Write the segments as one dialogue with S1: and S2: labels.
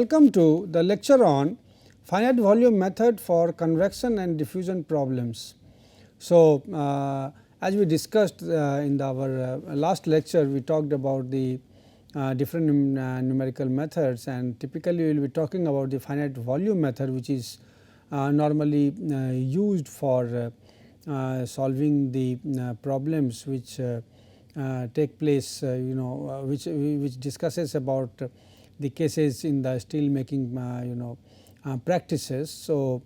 S1: Welcome to the lecture on finite volume method for convection and diffusion problems. So, as we discussed in our last lecture, we talked about the different numerical methods, and typically we will be talking about the finite volume method, which is normally used for solving the problems which take place, which discusses about the cases in the steel making practices. So,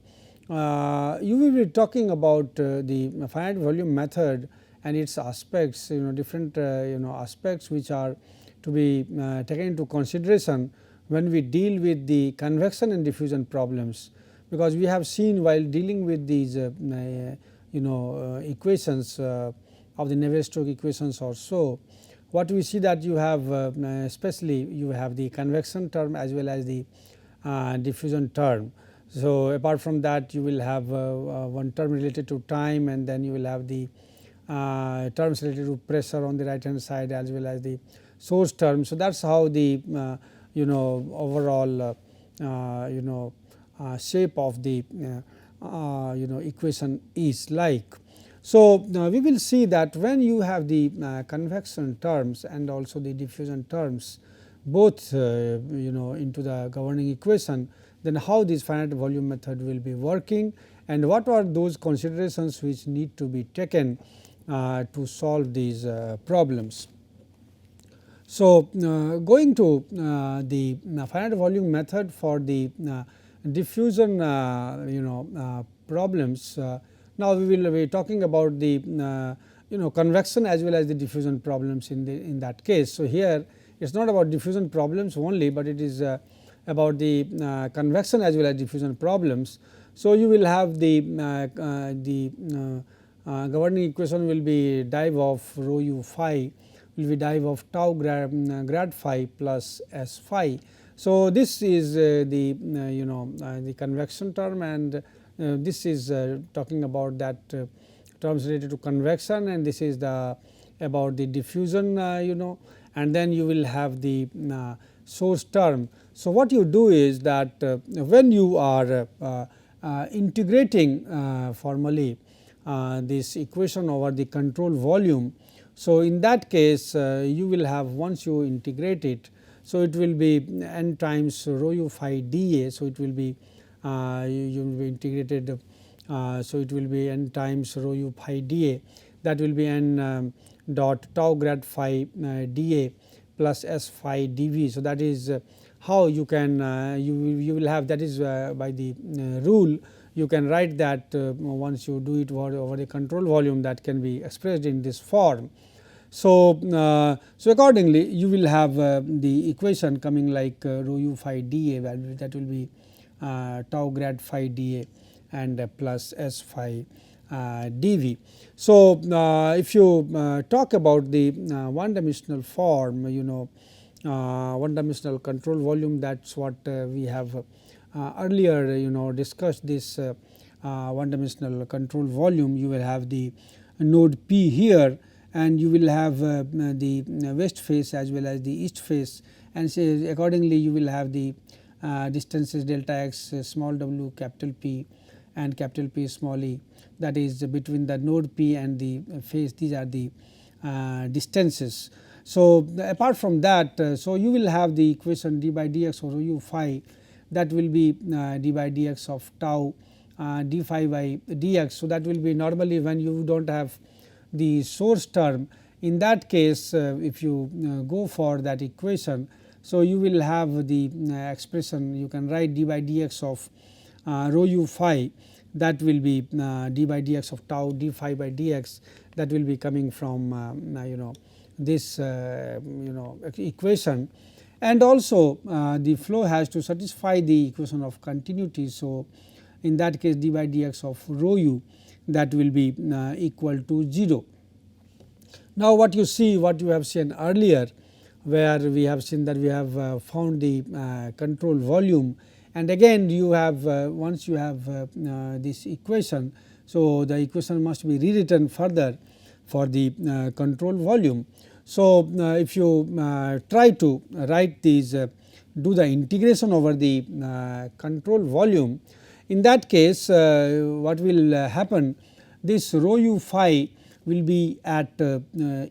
S1: you will be talking about the finite volume method and its aspects, different aspects which are to be taken into consideration when we deal with the convection and diffusion problems, because we have seen while dealing with these equations of the Navier-Stokes equations or so, what we see that you have especially you have the convection term as well as the diffusion term. So, apart from that you will have one term related to time, and then you will have the terms related to pressure on the right hand side as well as the source term. So, that is how the overall shape of the equation is like. So, we will see that when you have the convection terms and also the diffusion terms both into the governing equation, then how this finite volume method will be working and what are those considerations which need to be taken to solve these problems. So, going to the finite volume method for the diffusion problems. Now, we will be talking about the convection as well as the diffusion problems in that case. So, here it is not about diffusion problems only, but it is about the convection as well as diffusion problems. So, you will have the governing equation will be div of rho u phi will be div of tau grad phi plus s phi. So, this is the convection term, and this is talking about that terms related to convection, and this is the about the diffusion and then you will have the source term. So, what you do is that when you are integrating formally this equation over the control volume. So, in that case you will have, once you integrate it, so it will be n times rho u phi dA. So, it will be you will be integrated. So, it will be n times rho u phi dA, that will be n dot tau grad phi dA plus s phi dV. So, that is how you can you will have, that is by the rule you can write that once you do it over the control volume, that can be expressed in this form. So, so accordingly you will have the equation coming like rho u phi dA, that will be tau grad phi dA and plus s phi dV. So, if you talk about the one dimensional form, one dimensional control volume, that is what we have earlier discussed. This one dimensional control volume, you will have the node P here, and you will have the west face as well as the east face, and say accordingly you will have the distances delta x small w capital P and capital P small e, that is between the node P and the face. These are the distances. So, apart from that, so you will have the equation d by dx of rho u phi, that will be d by dx of tau d phi by dx. So, that will be normally when you do not have the source term. In that case, if you go for that equation, so you will have the expression, you can write d by dx of rho u phi, that will be d by dx of tau d phi by dx, that will be coming from this equation, and also the flow has to satisfy the equation of continuity. So, in that case d by dx of rho u, that will be equal to 0. Now, what you see, what you have seen earlier, where we have seen that we have found the control volume, and again you have once you have this equation. So, the equation must be rewritten further for the control volume. So, if you try to write these do the integration over the control volume, in that case what will happen, this rho u phi will be at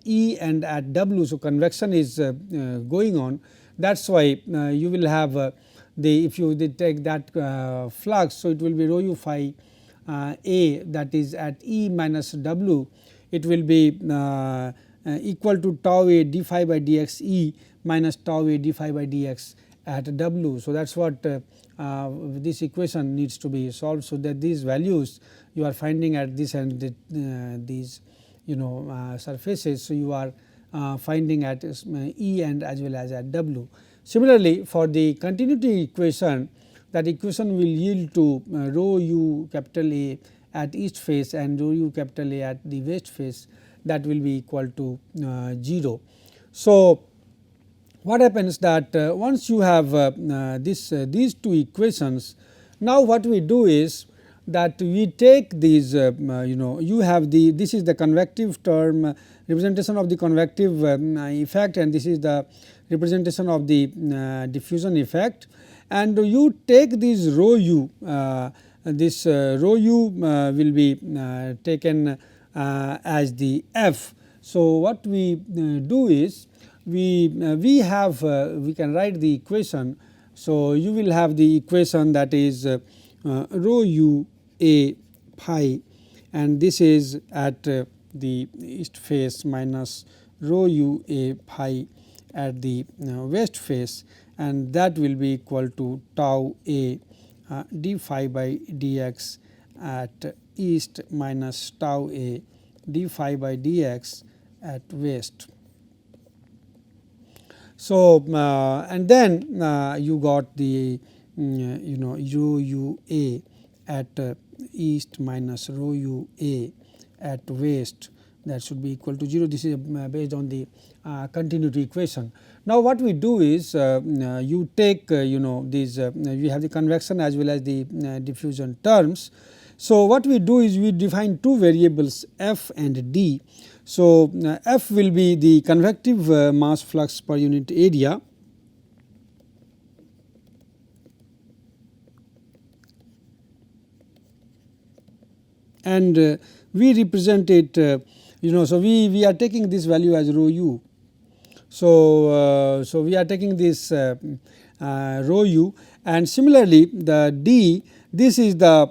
S1: E and at W. So, convection is going on, that is why you will have the, if you take that flux. So, it will be rho u phi A, that is at E minus W, it will be equal to tau A d phi by dx E minus tau A d phi by dx at W. So, that is what this equation needs to be solved. So, that these values you are finding at this and these surfaces. So, you are finding at E and as well as at W. Similarly, for the continuity equation, that equation will yield to rho u capital A at east face and rho u capital A at the west face, that will be equal to 0. So, what happens that once you have these two equations, now what we do is that we take these you have the, this is the convective term representation of the convective effect, and this is the representation of the diffusion effect, and you take this rho u, this rho u will be taken as the f. So, what we do is we can write the equation. So, you will have the equation that is rho u A phi, and this is at the east face minus rho u A phi at the west face, and that will be equal to tau A d phi by dx at east minus tau A d phi by dx at west. So, and then you got the rho u A at east minus rho u A at west, that should be equal to 0. This is based on the continuity equation. Now, what we do is you take these we have the convection as well as the diffusion terms. So, what we do is we define two variables f and d. So, f will be the convective mass flux per unit area, and we represent it so we are taking this value as rho u. So, so we are taking this rho u, and similarly the d, this is the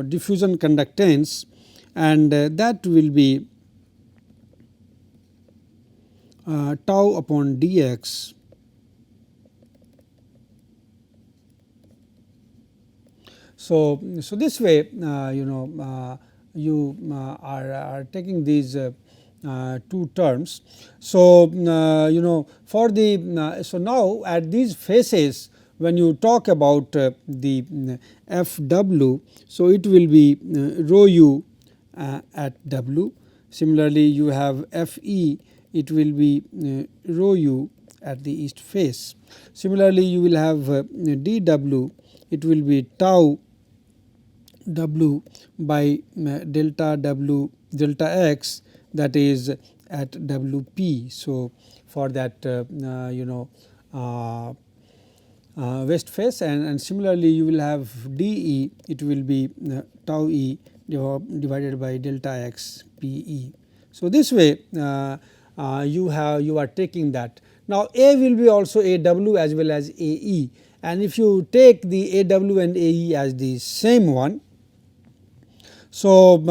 S1: diffusion conductance, and that will be tau upon dx. So, so this way you are taking these two terms. So, for the so now at these phases, when you talk about the f w, so it will be rho u at w. Similarly, you have f e, it will be rho u at the east face. Similarly, you will have d w, it will be tau w by delta w delta x, that is at w p. So, for that west face, and similarly you will have d e, it will be tau e divided by delta x p e. So, this way you are taking that. Now, A will be also A w as well as A e, and if you take the A w and A e as the same one, so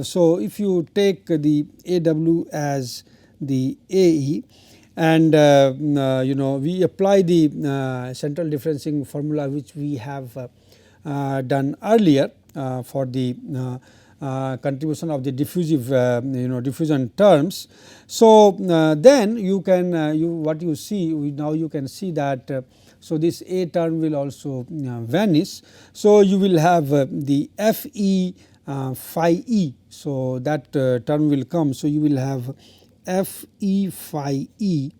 S1: so if you take the A w as the A e, and we apply the central differencing formula which we have done earlier for the contribution of the diffusive diffusion terms. So, then you can what you see now, you can see that so this A term will also vanish. So, you will have the f e phi e. So, that term will come. So, you will have f e phi e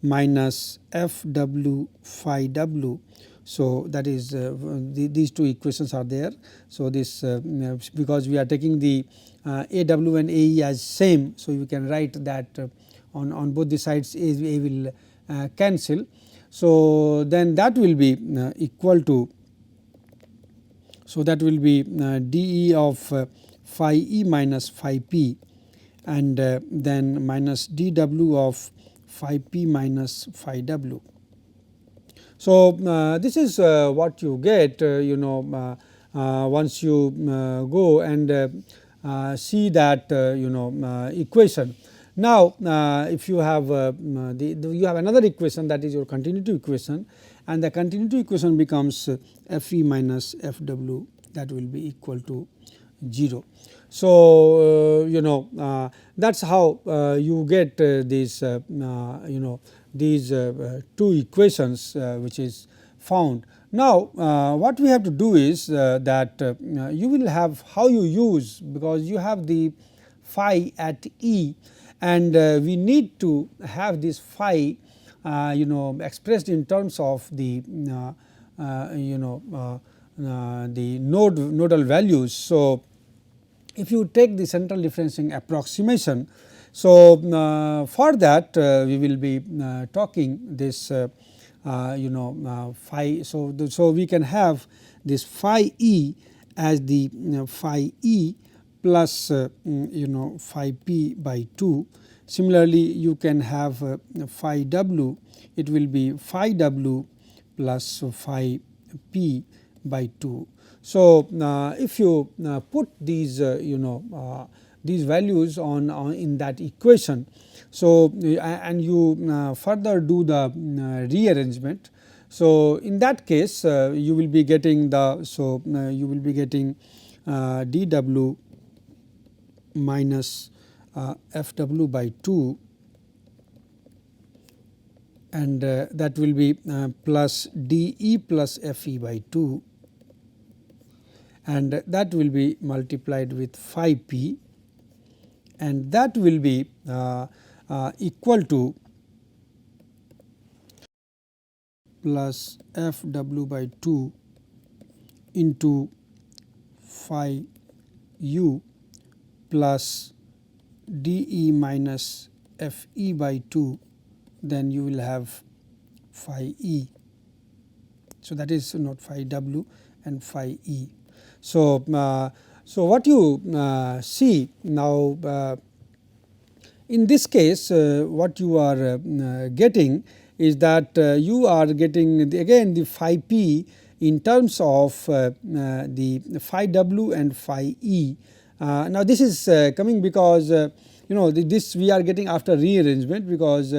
S1: minus f w phi w. So, that is these two equations are there. So, this because we are taking the A w and A e as same. So, you can write that on both the sides A will cancel. So, then that will be equal to, so that will be dE of phi E minus phi P, and then minus dW of phi P minus phi W. So, this is what you get once you go and see that equation. Now, if you have you have another equation, that is your continuity equation, and the continuity equation becomes Fe minus Fw, that will be equal to 0. So, that is how you get these these two equations which is found. Now, what we have to do is that you will have how you use, because you have the phi at E, and we need to have this phi expressed in terms of the the nodal values. So, if you take the central differentiation approximation, so for that we will be talking this phi. So, we can have this phi E as the phi E plus phi P by 2. Similarly, you can have phi W, it will be phi W plus phi P by 2. So, if you put these these values on in that equation, so and you further do the rearrangement. So, in that case you will be getting the, so you will be getting dW minus Fw by 2, and that will be plus dE plus Fe by 2, and that will be multiplied with phi P, and that will be equal to plus Fw by 2 into phi U plus dE minus Fe by 2, then you will have phi E. So, that is not phi W and phi E. So, so what you see now in this case, what you are getting is that you are getting again the phi P in terms of the phi W and phi E. Now, this is coming because this we are getting after rearrangement, because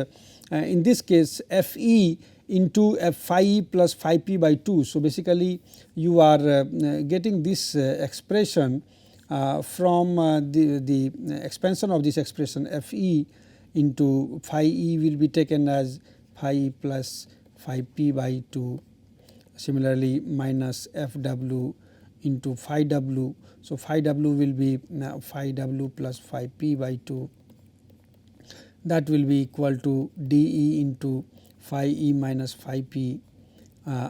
S1: in this case Fe into phi E plus phi P by 2. So, basically you are getting this expression from the expansion of this expression Fe into phi E will be taken as phi E plus phi P by 2. Similarly, minus Fw into phi W. So, phi W will be phi W plus phi P by 2, that will be equal to dE into phi E minus phi P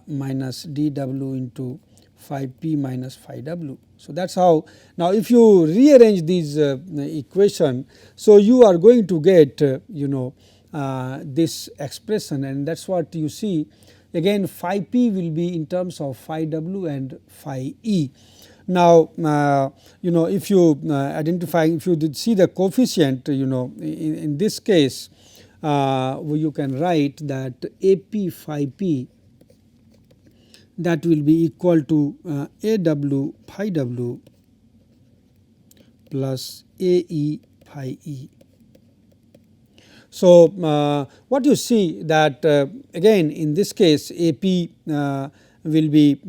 S1: minus dW into phi P minus phi W. So, that is how. Now, if you rearrange these equation, so you are going to get this expression, and that is what you see. Again, phi P will be in terms of phi W and phi E. Now, if you identify, if you did see the coefficient, in this case you can write that AP phi P, that will be equal to AW phi W plus AE phi E. So, what you see that again in this case AP will be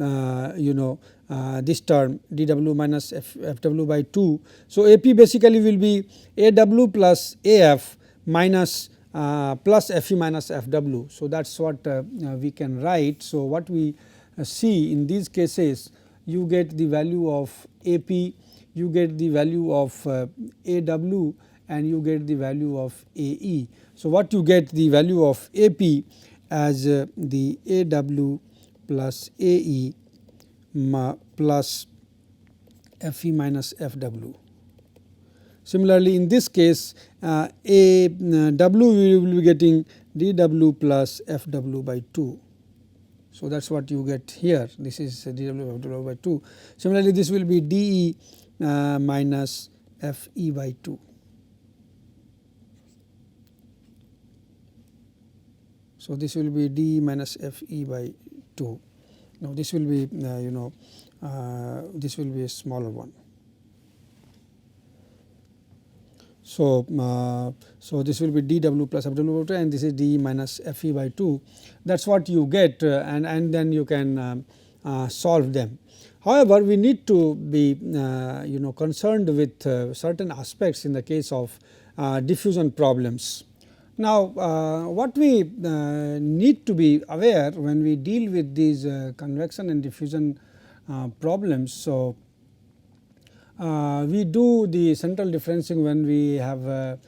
S1: this term dW minus Fw by 2. So, AP basically will be AW plus AF minus plus Fe minus Fw. So, that is what we can write. So, what we see in these cases, you get the value of AP, you get the value of AW, and you get the value of AE. So, what you get the value of AP as the AW plus AE plus Fe minus Fw. Similarly, in this case AW we will be getting dw plus fw by 2. So, that is what you get here, this is dw fw by 2. Similarly, this will be de minus fe by 2. So, this will be d minus fe by 2. Now, this will be this will be a smaller one. So, so this will be dw plus fw by 2 and this is d minus fe by 2. That is what you get and then you can solve them. However, we need to be concerned with certain aspects in the case of diffusion problems. Now, what we need to be aware when we deal with these convection and diffusion problems. So, we do the central differencing when we have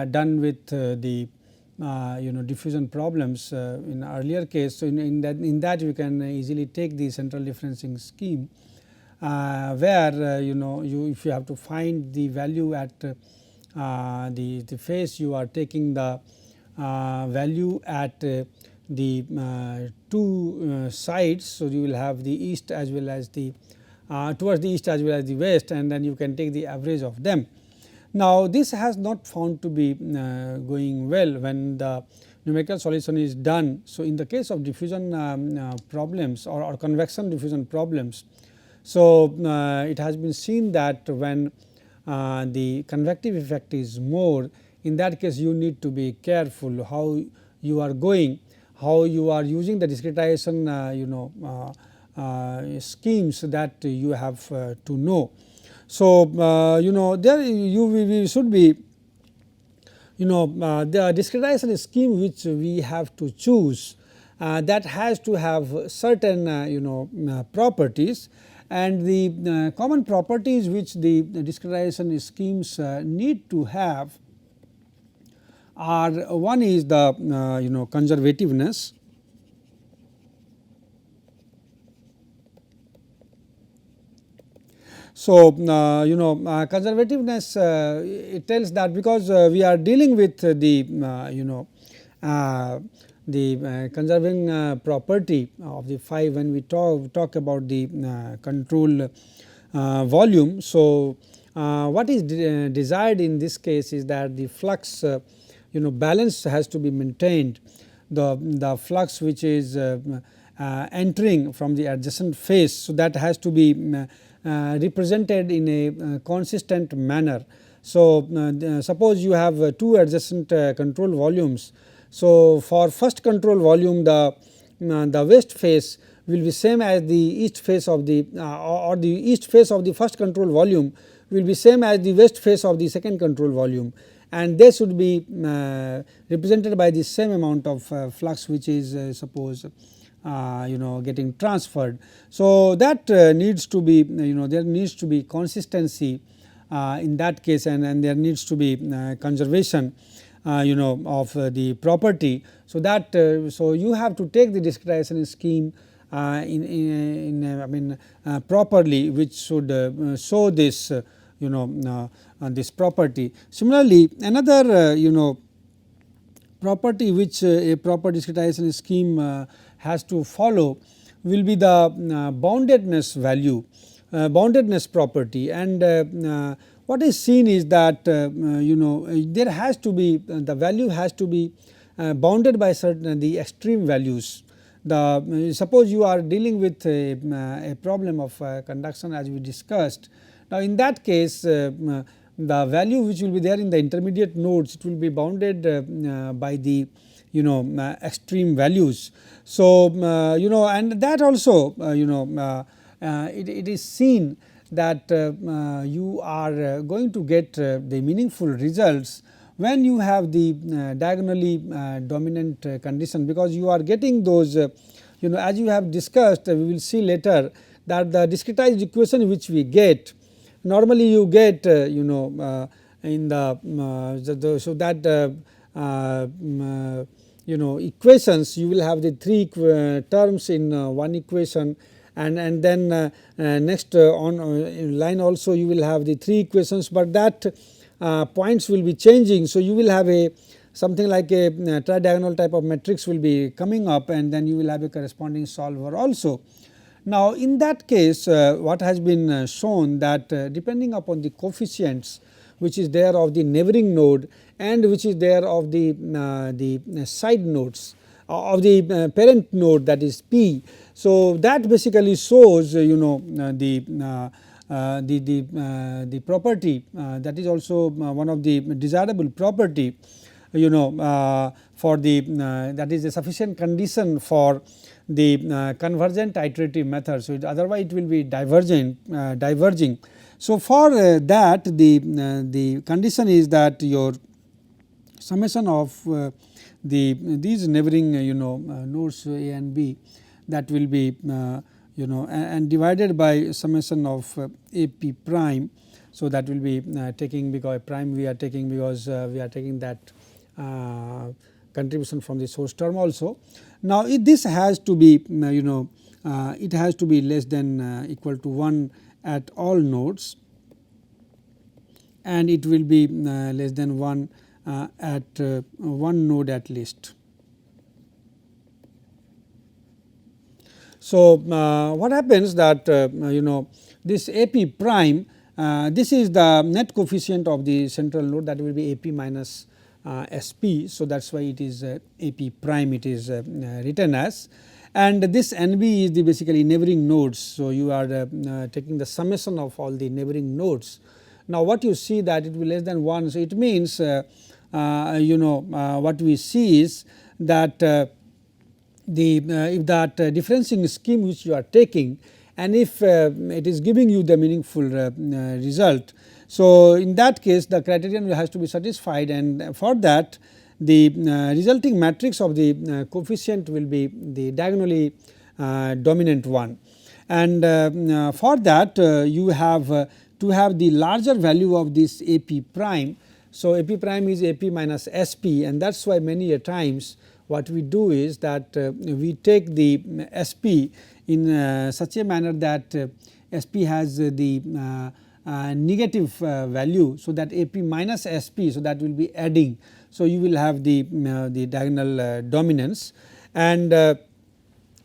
S1: done with the diffusion problems in earlier case. So, in that we can easily take the central differencing scheme where if you have to find the value at the phase, you are taking the value at the two sides. So, you will have the east as well as the towards the east as well as the west, and then you can take the average of them. Now, this has not found to be going well when the numerical solution is done. So, in the case of diffusion problems or convection diffusion problems, so it has been seen that when the convective effect is more, in that case you need to be careful how you are going, how you are using the discretization schemes that you have to know. So, there we should be the discretization scheme which we have to choose that has to have certain properties, and the common properties which the discretization schemes need to have are, one is the conservativeness. So, conservativeness it tells that because we are dealing with the conserving property of the phi when we talk about the control volume. So, what is desired in this case is that the flux balance has to be maintained. The flux which is entering from the adjacent phase, so that has to be represented in a consistent manner. So, suppose you have two adjacent control volumes. So, for first control volume the west phase will be same as the east phase of the or the east phase of the first control volume will be same as the west phase of the second control volume, and they should be represented by the same amount of flux which is suppose getting transferred. So, that needs to be there needs to be consistency in that case, and there needs to be conservation of the property. So, that so you have to take the discretization scheme properly, which should show this this property. Similarly, another property which a proper discretization scheme has to follow will be the boundedness value, boundedness property, and what is seen is that there has to be the value has to be bounded by certain the extreme values. The suppose you are dealing with a problem of conduction as we discussed. Now, in that case the value which will be there in the intermediate nodes, it will be bounded by the extreme values. So, and that also it is seen that you are going to get the meaningful results when you have the diagonally dominant condition, because you are getting those as you have discussed, we will see later that the discretized equation which we get, normally you get in the so that equations, you will have the three terms in one equation, and then next on line also you will have the three equations, but that points will be changing. So, you will have a something like a tridiagonal type of matrix will be coming up, and then you will have a corresponding solver also. Now, in that case what has been shown that depending upon the coefficients which is there of the neighboring node and which is there of the side nodes of the parent node, that is P. So, that basically shows the property that is also one of the desirable property for the that is a sufficient condition for the convergent iterative method. So, otherwise it will be diverging. So, for that the condition is that your summation of these neighboring nodes A and B, that will be and divided by summation of A p prime. So, that will be taking, because prime we are taking because we are taking that contribution from the source term also. Now, this has to be it has to be less than equal to 1 at all nodes, and it will be less than 1 at one node at least. So, what happens that this A p prime, this is the net coefficient of the central node, that will be A p minus S p. So, that is why it is A p prime, it is written as, and this N b is the basically neighboring nodes. So, you are taking the summation of all the neighboring nodes. Now, what you see that it will be less than 1. So, it means what we see is that if that differentiating scheme which you are taking, and if it is giving you the meaningful result. So, in that case the criterion has to be satisfied, and for that the resulting matrix of the coefficient will be the diagonally dominant one, and for that you have to have the larger value of this A p prime. So, A p prime is A p minus S p, and that is why many a times what we do is that we take the S p in such a manner that S p has the negative value. So, that A p minus S p, so that will be adding. So, you will have the diagonal dominance, and the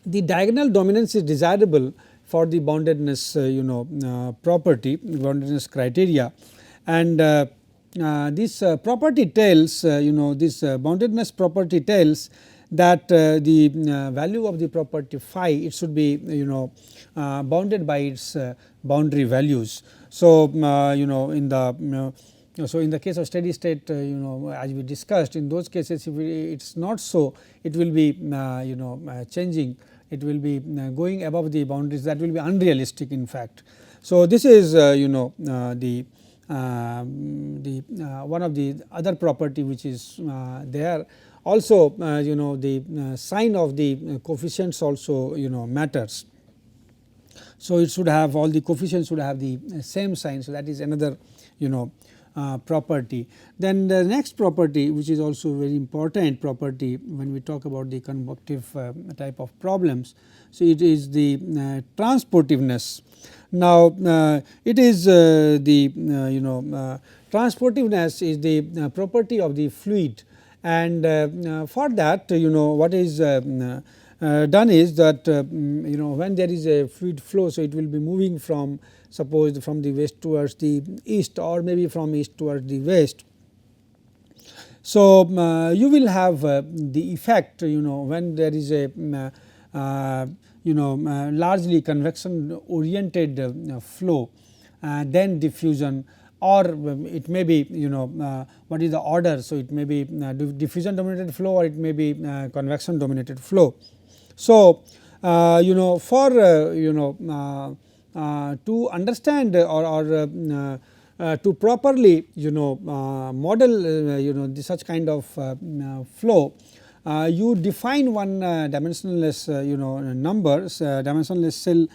S1: diagonal dominance is desirable for the boundedness property, boundedness criteria, and this property tells this boundedness property tells that the value of the property phi, it should be bounded by its boundary values. So, in the so in the case of steady state as we discussed, in those cases if it is not so, it will be changing, it will be going above the boundaries, that will be unrealistic in fact. So, this is the one of the other property which is there. Also the sign of the coefficients also matters. So, it should have, all the coefficients should have the same sign. So, that is another property. Then the next property, which is also very important property when we talk about the convective type of problems. So, it is the transportiveness. Now, it is the transportiveness is the property of the fluid, and for that what is done is that when there is a fluid flow. So, it will be moving from, suppose from the west towards the east, or maybe from east towards the west. So, you will have the effect when there is a largely convection oriented flow, then diffusion, or it may be what is the order. So, it may be diffusion dominated flow, or it may be convection dominated flow. So, for to understand or to properly model such kind of flow, you define one dimensionless numbers, dimensionless cell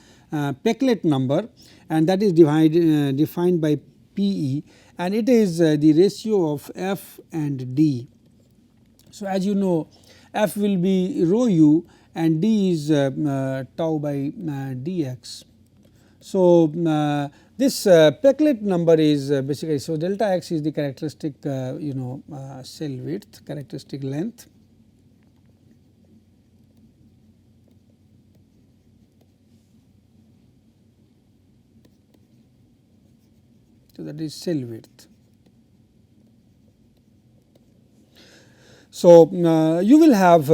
S1: Peclet number, and that is defined by P e, and it is the ratio of f and d. So, as you know, f will be rho u and d is tau by dx. So, this Pecklet number is basically, so delta x is the characteristic cell width, characteristic length. So that is cell width. So you will have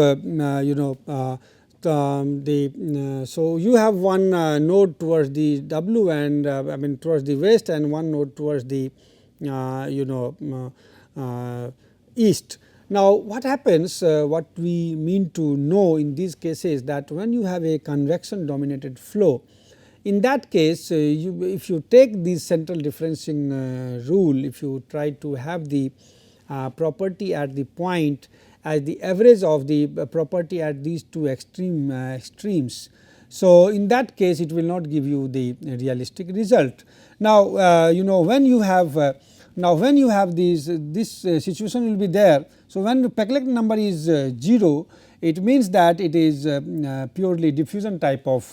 S1: so you have one node towards the W and I mean towards the west, and one node towards the east. Now what happens, what we mean to know in these cases, that when you have a convection dominated flow, in that case if you take the central differencing rule, if you try to have the property at the point as the average of the property at these two extremes. So, in that case it will not give you the realistic result. Now, when you have this situation will be there. So, when the Pecklet number is 0, it means that it is purely diffusion type of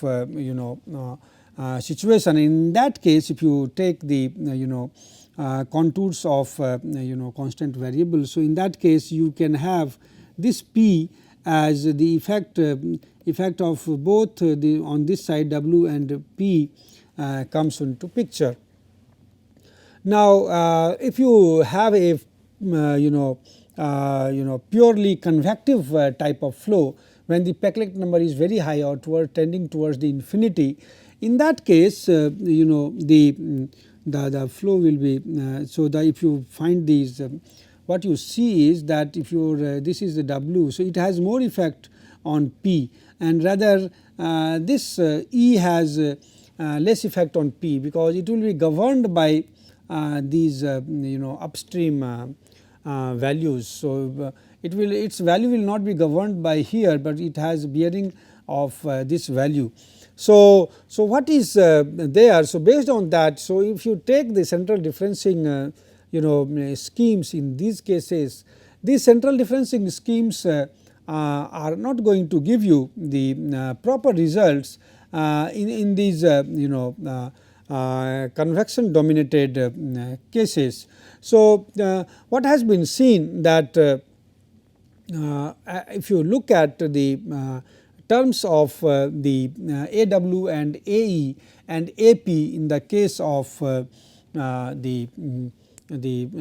S1: situation. In that case, if you take the contours of constant variable. So, in that case you can have this P as the effect of both the on this side W and P comes into picture. Now, if you have a purely convective type of flow, when the Pecklet number is very high or tending towards the infinity, in that case the flow will be so that if you find these what you see is that if you this is the W, so it has more effect on P, and rather this E has less effect on P, because it will be governed by these upstream values. So, its value will not be governed by here, but it has bearing of this value. So, what is there? So, based on that, so if you take the central differencing schemes in these cases, these central differencing schemes are not going to give you the proper results in these convection dominated cases. So, what has been seen that if you look at the terms of the AW and AE and AP in the case of the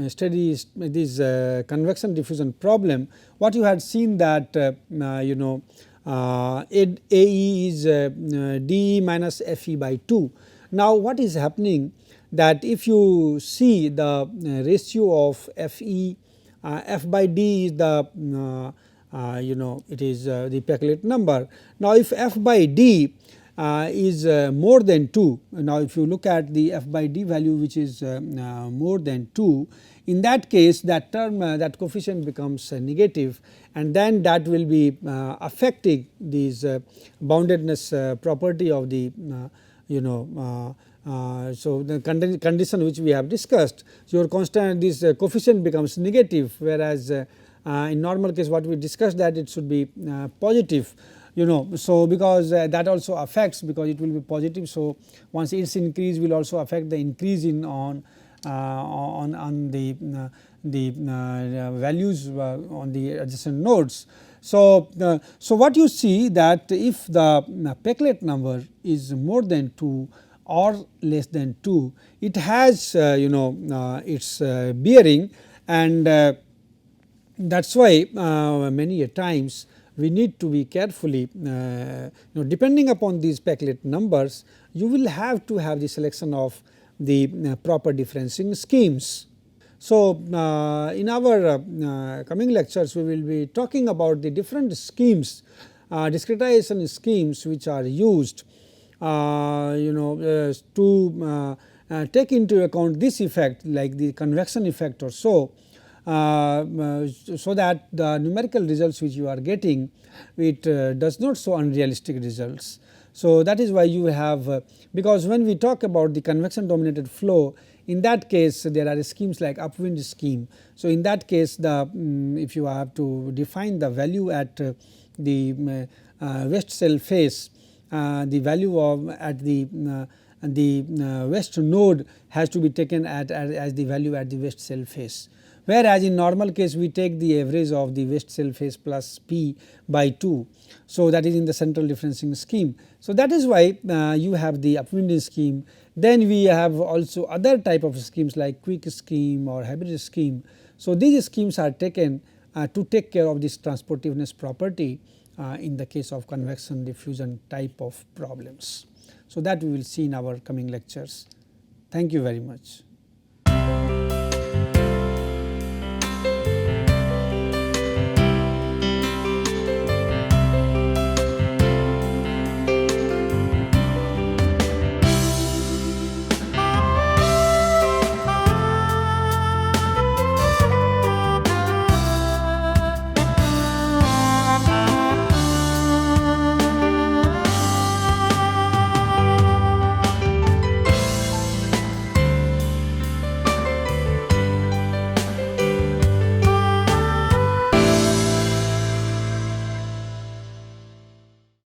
S1: study this convection diffusion problem, what you had seen that AE is DE minus FE by 2. Now, what is happening that if you see the ratio of FE, F by D is the it is the Pecklet number. Now, if F by D is more than 2, now if you look at the F by D value which is more than 2, in that case that term that coefficient becomes negative, and then that will be affecting these boundedness property of the so the condition which we have discussed. So, your constant this coefficient becomes negative, whereas in normal case what we discussed that it should be positive, so because that also affects, because it will be positive. So, once its increase will also affect the increase in on the values on the adjacent nodes. So, so what you see that if the Pecklet number is more than 2 or less than 2, it has its bearing, and that is why many a times we need to be carefully depending upon these Pecklet numbers, you will have to have the selection of the proper differentiating schemes. So, in our coming lectures we will be talking about the different schemes, discretization schemes which are used to take into account this effect, like the convection effect or so. So that the numerical results which you are getting, it does not show unrealistic results. So, that is why you have because when we talk about the convection dominated flow, in that case there are schemes like upwind scheme. So, in that case the if you have to define the value at the west cell face, the value of at the the west node has to be taken as the value at the west cell face, whereas in normal case we take the average of the west cell face plus p by 2. So, that is in the central differencing scheme. So, that is why you have the upwinding scheme. Then we have also other type of schemes like quick scheme or hybrid scheme. So, these schemes are taken to take care of this transportiveness property in the case of convection diffusion type of problems. So, that we will see in our coming lectures. Thank you very much.